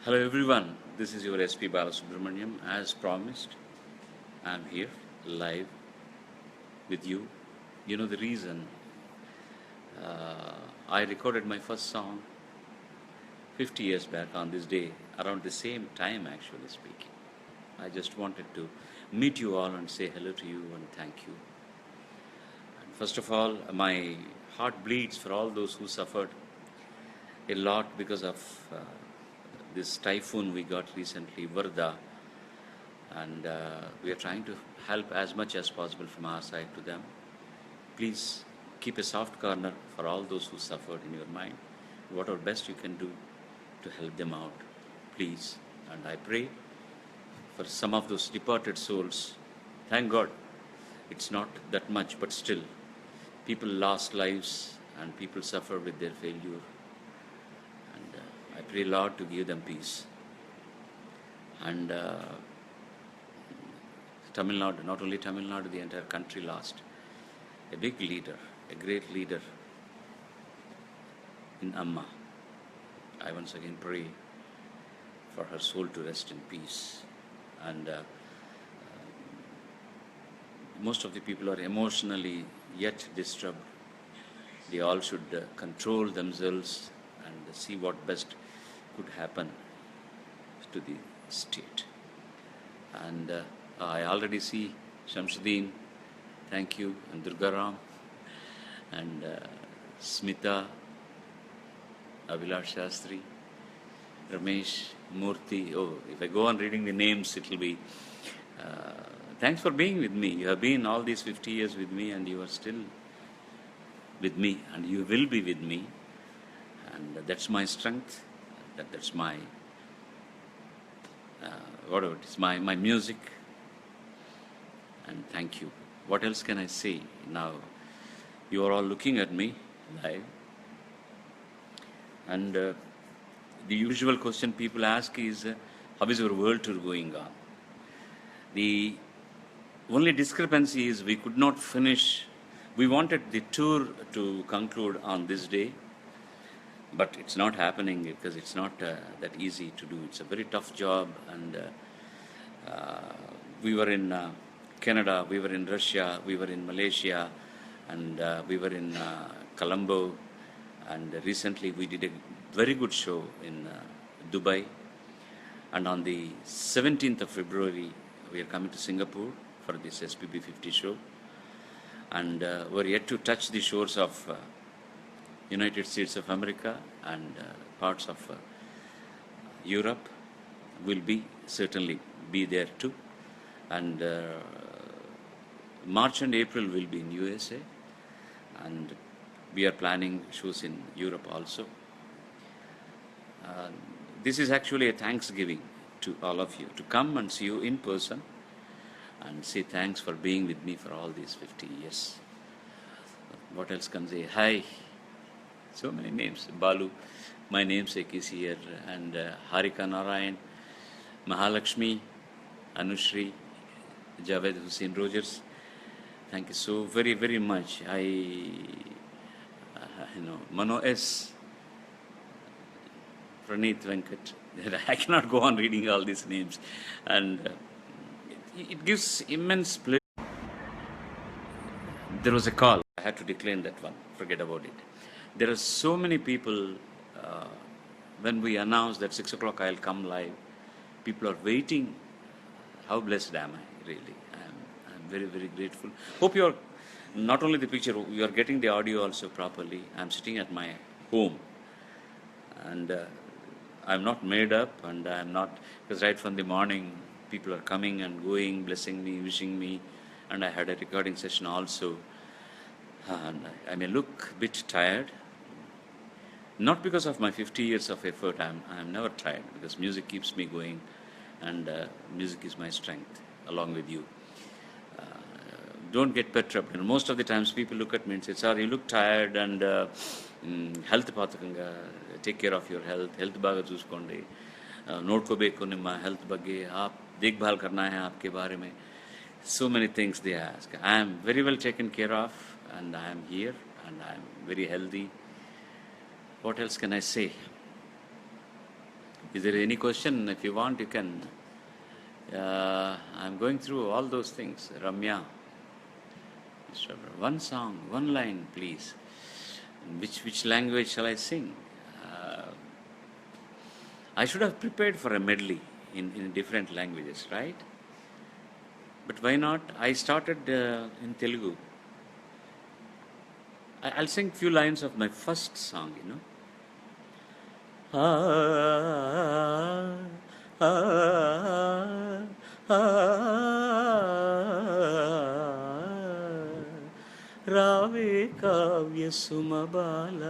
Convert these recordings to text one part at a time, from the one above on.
Hello everyone, this is your SP Balasubramaniam. As promised, I'm here live with you. You know the reason I recorded my first song 50 years back on this day, around the same time actually speaking. I just wanted to meet you all and say hello to you and thank you. And first of all, my heart bleeds for all those who suffered a lot because of this typhoon we got recently, Varda, and we are trying to help as much as possible from our side to them. Please keep a soft corner for all those who suffered in your mind. Whatever best you can do to help them out, please. And I pray for some of those departed souls. Thank God, it's not that much, but still, people lost lives and people suffer with their failure. And I pray, Lord, to give them peace. And Tamil Nadu, not only Tamil Nadu, the entire country lost a big leader, a great leader in Amma. I once again pray for her soul to rest in peace. And most of the people are emotionally yet disturbed. They all should control themselves and see what best could happen to the state. And I already see Shamsuddin, thank you, and Durgaram, and Smita, Abhilash Shastri, Ramesh, Murthy. Oh, if I go on reading the names, it will be... thanks for being with me. You have been all these 50 years with me, and you are still with me, and you will be with me. And that's my strength. That's my... whatever it is, my music. And thank you. What else can I say? Now, you are all looking at me live. And the usual question people ask is, how is your world tour going on? The only discrepancy is we could not finish. We wanted the tour to conclude on this day, but it's not happening because it's not that easy to do. It's a very tough job, and we were in Canada, we were in Russia, we were in Malaysia, and we were in Colombo, and recently we did a very good show in Dubai. And on the 17th of February, we are coming to Singapore for this SPB 50 show. And we're yet to touch the shores of United States of America and parts of Europe. Will certainly be there too. And March and April will be in USA. And we are planning shows in Europe also. This is actually a Thanksgiving to all of you, to come and see you in person and say thanks for being with me for all these 50 years. What else can I say? Hi. So many names. Balu, my namesake is here, and Harika Narayan, Mahalakshmi, Anushri, Javed Hussain Rogers. Thank you so very, very much. Mano S, Praneeth Venkat. I cannot go on reading all these names. And it gives immense pleasure. There was a call. I had to decline that one. Forget about it. There are so many people, when we announce that 6 o'clock I'll come live, people are waiting. How blessed am I, really? I'm very, very grateful. Hope you're, not only the picture, you are getting the audio also properly. I'm sitting at my home. And I'm not made up, and I'm not, because right from the morning, people are coming and going, blessing me, wishing me, and I had a recording session also. And I may look a bit tired, not because of my 50 years of effort. I'm never tired, because music keeps me going, and music is my strength, along with you. Don't get perturbed. And most of the times people look at me and say, sir, you look tired, and health pathakanga, take care of your health baga chuskondi, nodkobeku nimma health bagge, aap dekhbhal karna hai aapke bare mein. So many things they ask. I am very well taken care of, and I am here, and I am very healthy. What else can I say? Is there any question? If you want, you can. I'm going through all those things. Ramya, one song, one line, please. Which language shall I sing? I should have prepared for a medley in different languages, right? But why not? I started in Telugu. I'll sing few lines of my first song, you know. రావే కావ్య సుమబాల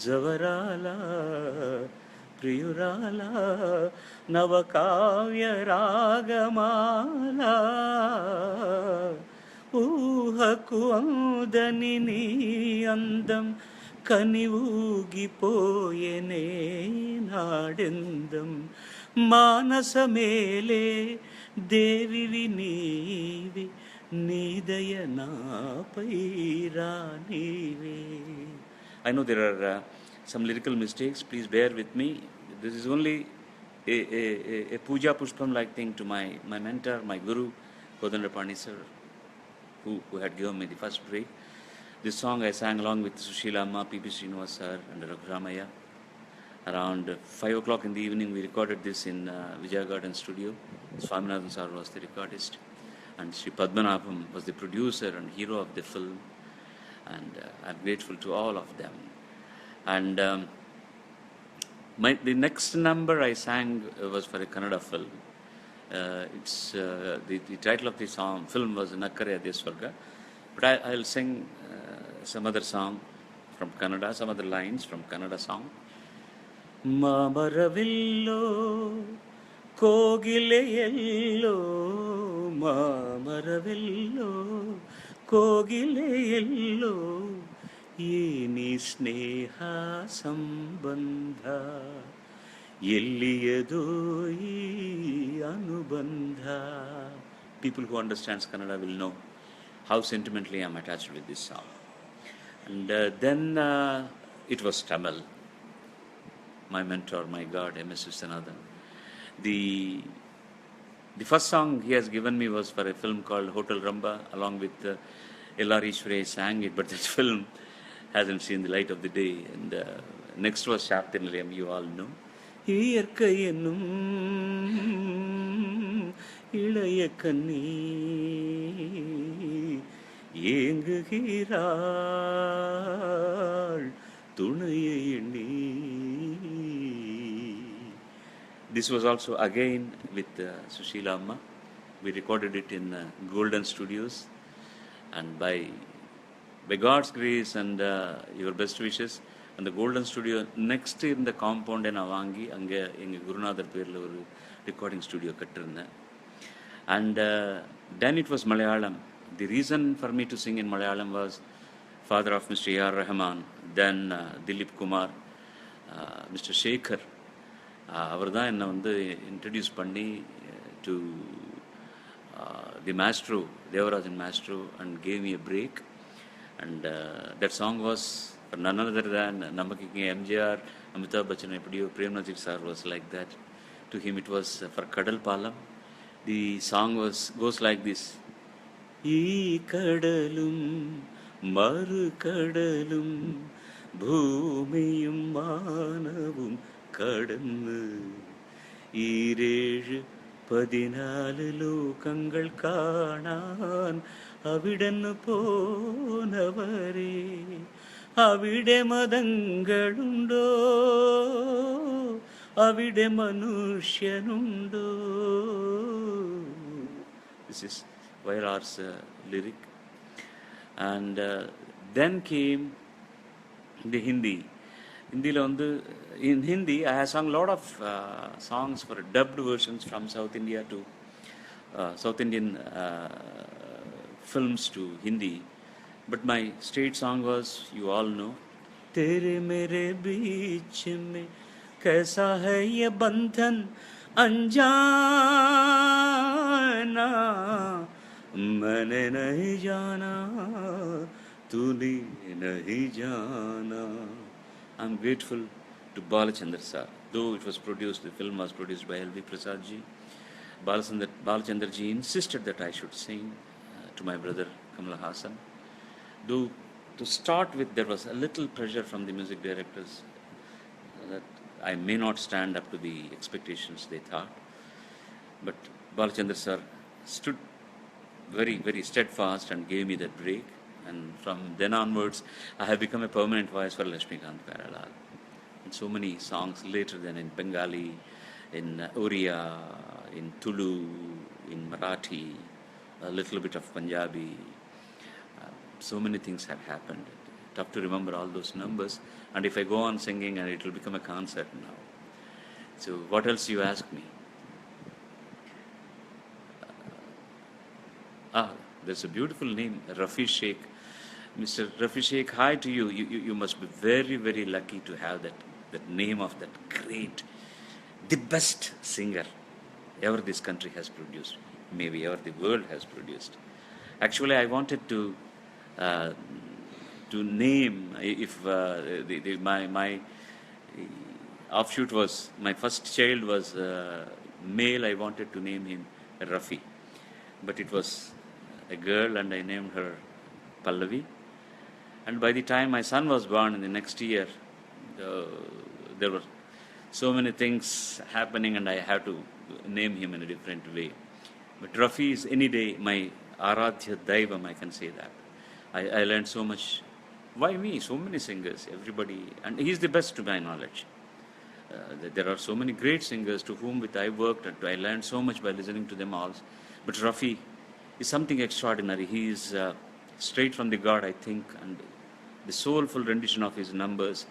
జవరాల ప్రియురాల నవకావ్య రాగమాల ఊహకు అందని నీ అందం కని ఊగిపోయెనే నాడెందం మానసమేలే దేవివి నీవి నీదయ నాపై రానివే. I know there are some lyrical mistakes. Please bear with me. This is only a puja pushpam like thing to my mentor, my guru, Kodandapani sir, who had given me the first break. This song I sang along with Sushila Amma, P.P. Srinivas sir and Raghuramaya. Around 5 o'clock in the evening, we recorded this in Vijaya Garden studio. Swaminathan sir was the recordist. And Sri Padmanabham was the producer and hero of the film. And I'm grateful to all of them. And the next number I sang was for a Kannada film. It's the title of the film was Nakkare Adeswarga. But I'll sing some other song from Kannada, some other lines from Kannada song. Mamaravillo ಕೋಗಿಲೆಯೆಲ್ಲೋ ಮಾಮರವೆಲ್ಲೋ ಕೋಗಿಲೆಯೆಲ್ಲೋ ಈ ನೀ ಸ್ನೇಹ ಸಂಬಂಧ ಎಲ್ಲಿಯದೋ ಈ ಅನುಬಂಧ. People who understands Kannada will know how sentimentally I am attached with this song. And then it was Tamil. My mentor, my God, M.S. Viswanathan. The first song he has given me was for a film called Hotel Ramba, along with L.R. Ishware sang it, but that film hasn't seen the light of the day. And next was Shakti Nilayam, you all know. இயற்கை என்னும் இளைய கண்ணி ஏங்குகிறாள் துணையை எண்ணி. This was also again with Sushila Amma. We recorded it in Golden Studios, and by God's grace and your best wishes, and the Golden Studio next in the compound in Avangi, ange enga Gurunadhar perla oru recording studio kattirundhen. And then it was Malayalam. The reason for me to sing in Malayalam was father of Mr. A.R. Rahman, then Dilip Kumar, Mr. Shekhar. அவர் தான் என்னை வந்து introduce பண்ணி to the maestro, Devarajan maestro, and gave me a break. And that song was for none other than நமக்கு இங்கே எம்ஜிஆர், அமிதாப் பச்சன் எப்படியோ, Premnath sir was like that. To him it was for Kadal Palam. The song goes like this. ഈ കടലും മറു കടലും ഭൂമിയും മാനവും കടന്ന് 14 ലോകങ്ങൾ കാണാൻ അവിടന്ന് പോനവരെ, അവിടെ മതങ്ങളുണ്ടോ, അവിടെ മനുഷ്യനുണ്ടോ. This is Vairar's lyric. And then came the Hindi. In Hindi, I have sung a lot of songs for dubbed versions from South India to South Indian films to Hindi. But my state song was, you all know, Tere mere beech mein kaisa hai ye bandhan anjana, maine nahi jana tune nahi jana. I'm grateful to Balachandra sir. Though it was produced, the film was produced by L.V. Prasad ji, Balachandra ji insisted that I should sing to my brother Kamal Hassan. Though to start with, there was a little pressure from the music directors that I may not stand up to the expectations they thought. But Balachandra sir stood very, very steadfast and gave me that break. And from then onwards, I have become a permanent voice for Lakshmikant Pyarelal. And so many songs later than in Bengali, in Oriya, in Tulu, in Marathi, a little bit of Punjabi. So many things have happened. Tough to remember all those numbers. And if I go on singing, and it will become a concert now. So what else you ask me? There's a beautiful name, Rafi Sheikh. Mr. Rafi Sheikh, hi to you. You must be very, very lucky to have that name of that great, the best singer ever this country has produced, maybe ever the world has produced. Actually, I wanted to name, if my offshoot was, my first child was male, I wanted to name him Rafi. But it was a girl, and I named her Pallavi. And by the time my son was born in the next year, there were so many things happening, and I had to name him in a different way. But Rafi is any day my Aradhya Daivam, I can say that. I learned so much. Why me? So many singers, everybody. And he's the best to my knowledge. There are so many great singers to whom with I worked, and I learned so much by listening to them all. But Rafi is something extraordinary. He is straight from the God, I think, and the soulful rendition of his numbers,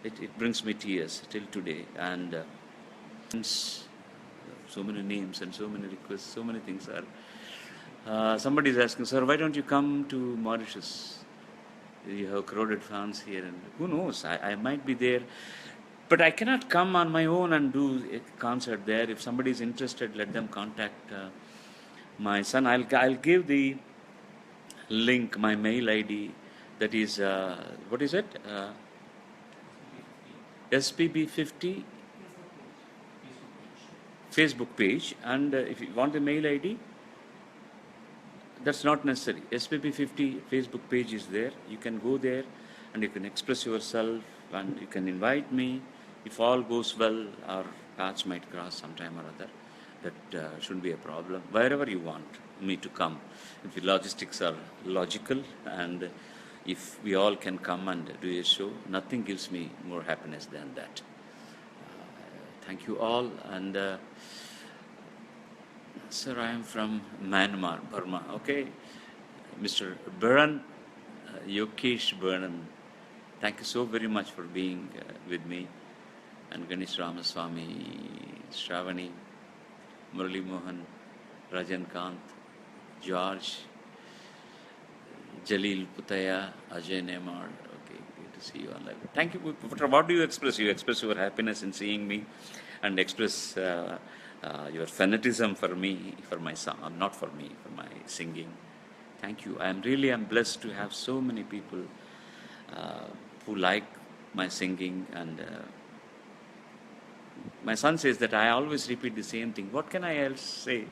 it brings me tears till today. And so many names and so many requests, so many things are. Somebody is asking, sir, why don't you come to Mauritius? You have crowded fans here, and who knows, I might be there. But I cannot come on my own and do a concert there. If somebody is interested, let them contact my son. I'll give the link, my mail ID. That is, what is it? SPB50 Facebook page. And if you want the mail ID, that's not necessary. SPB50 Facebook page is there. You can go there and you can express yourself, and you can invite me. If all goes well, our paths might cross sometime or other. That shouldn't be a problem. Wherever you want me to come, if the logistics are logical, and if we all can come and do a show, nothing gives me more happiness than that. Thank you all. And sir, I am from Myanmar, Burma. Okay, Mr. Baran, Yokesh Baran, thank you so very much for being with me. And Ganesh Ramaswamy, Shravani, Murali Mohan, Rajan Kant, George, Jalil Putaya, Ajay Nemar. Okay, good to see you on live. Thank you. What do you express? You express your happiness in seeing me, and express your fanatism for me, for my song, not for me, for my singing. Thank you. I'm blessed to have so many people who like my singing. And my son says that I always repeat the same thing. What can I else say?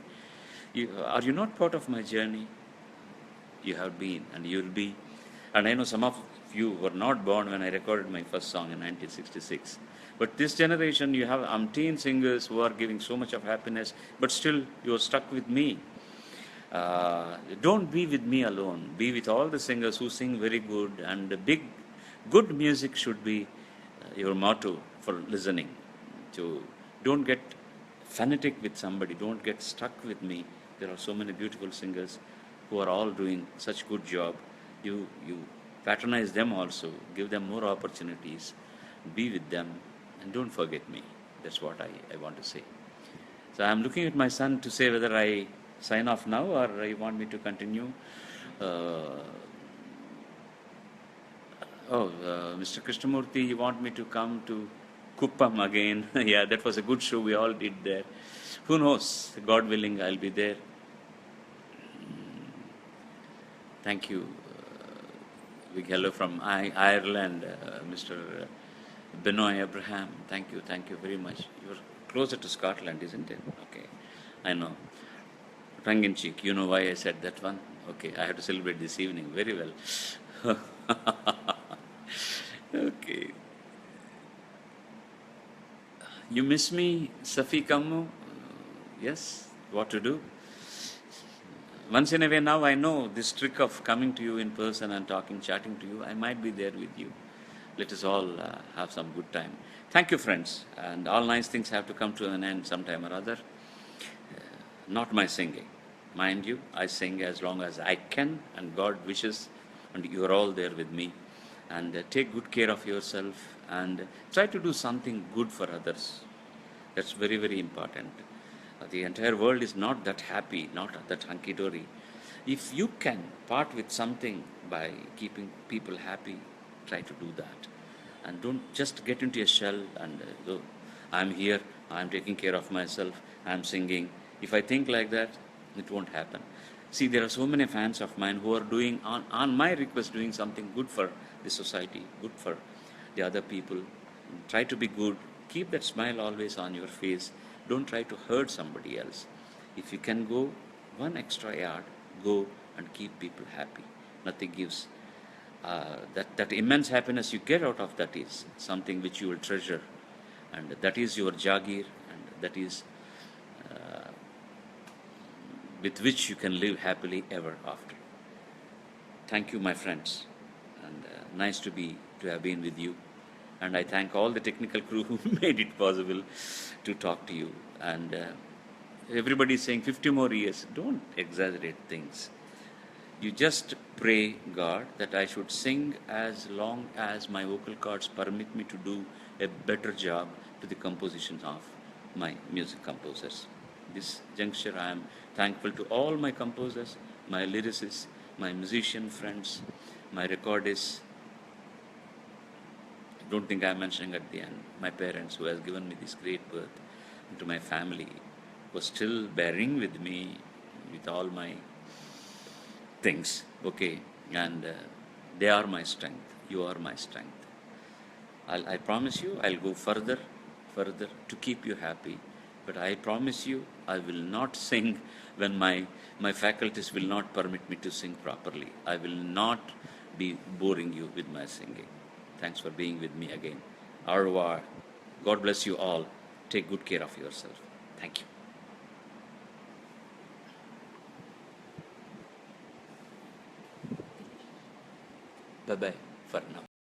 Are you not part of my journey? You have been, and you'll be. And I know some of you were not born when I recorded my first song in 1966. But this generation, you have umpteen singers who are giving so much of happiness, but still you're stuck with me. Don't be with me alone. Be with all the singers who sing very good, and good music should be your motto for listening. So don't get fanatic with somebody. Don't get stuck with me. There are so many beautiful singers who are all doing such good job. You patronize them also. Give them more opportunities. Be with them, and don't forget me. That's what I want to say. So I'm looking at my son to say whether I sign off now or you want me to continue. Mr. Krishnamurthy, you want me to come to Kuppam again? Yeah, that was a good show we all did there. Who knows? God willing, I'll be there. Thank you. Big hello from Ireland, Mr. Benoy Abraham, thank you very much. You're closer to Scotland, isn't it? Okay, I know. Tongue in cheek, you know why I said that one? Okay, I have to celebrate this evening. Very well. Okay. You miss me, Safi Kammu? Yes, what to do? Once in a way, now I know this trick of coming to you in person and talking, chatting to you. I might be there with you. Let us all have some good time. Thank you, friends. And all nice things have to come to an end sometime or other. Not my singing. Mind you, I sing as long as I can, and God wishes, and you are all there with me. And take good care of yourself and try to do something good for others. That's very, very important. The entire world is not that happy, not that hunky dory. If you can part with something by keeping people happy, try to do that. And don't just get into a shell and go, I'm here, I'm taking care of myself, I'm singing. If I think like that, it won't happen. See, there are so many fans of mine who are doing, on my request, doing something good for the society, good for the other people. Try to be good. Keep that smile always on your face. Don't try to hurt somebody else. If you can go one extra yard, go and keep people happy. Nothing gives. That immense happiness you get out of that is something which you will treasure. And that is your jagir, and that is with which you can live happily ever after. Thank you, my friends, and nice to have been with you. And I thank all the technical crew who made it possible to talk to you. And everybody is saying 50 more years. Don't exaggerate things. You just pray God that I should sing as long as my vocal cords permit me to do a better job to the compositions of my music composers. This juncture, I am thankful to all my composers, my lyricists, my musician friends, my recordists. Don't think I'm mentioning at the end my parents who has given me this great birth, and to my family who are still bearing with me with all my things, okay, and they are my strength. You are my strength. I promise you, I'll go further to keep you happy. But I promise you, I will not sing when my faculties will not permit me to sing properly. I will not be boring you with my singing. Thanks for being with me again. Au revoir. God bless you all. Take good care of yourself. Thank you. Bye-bye for now.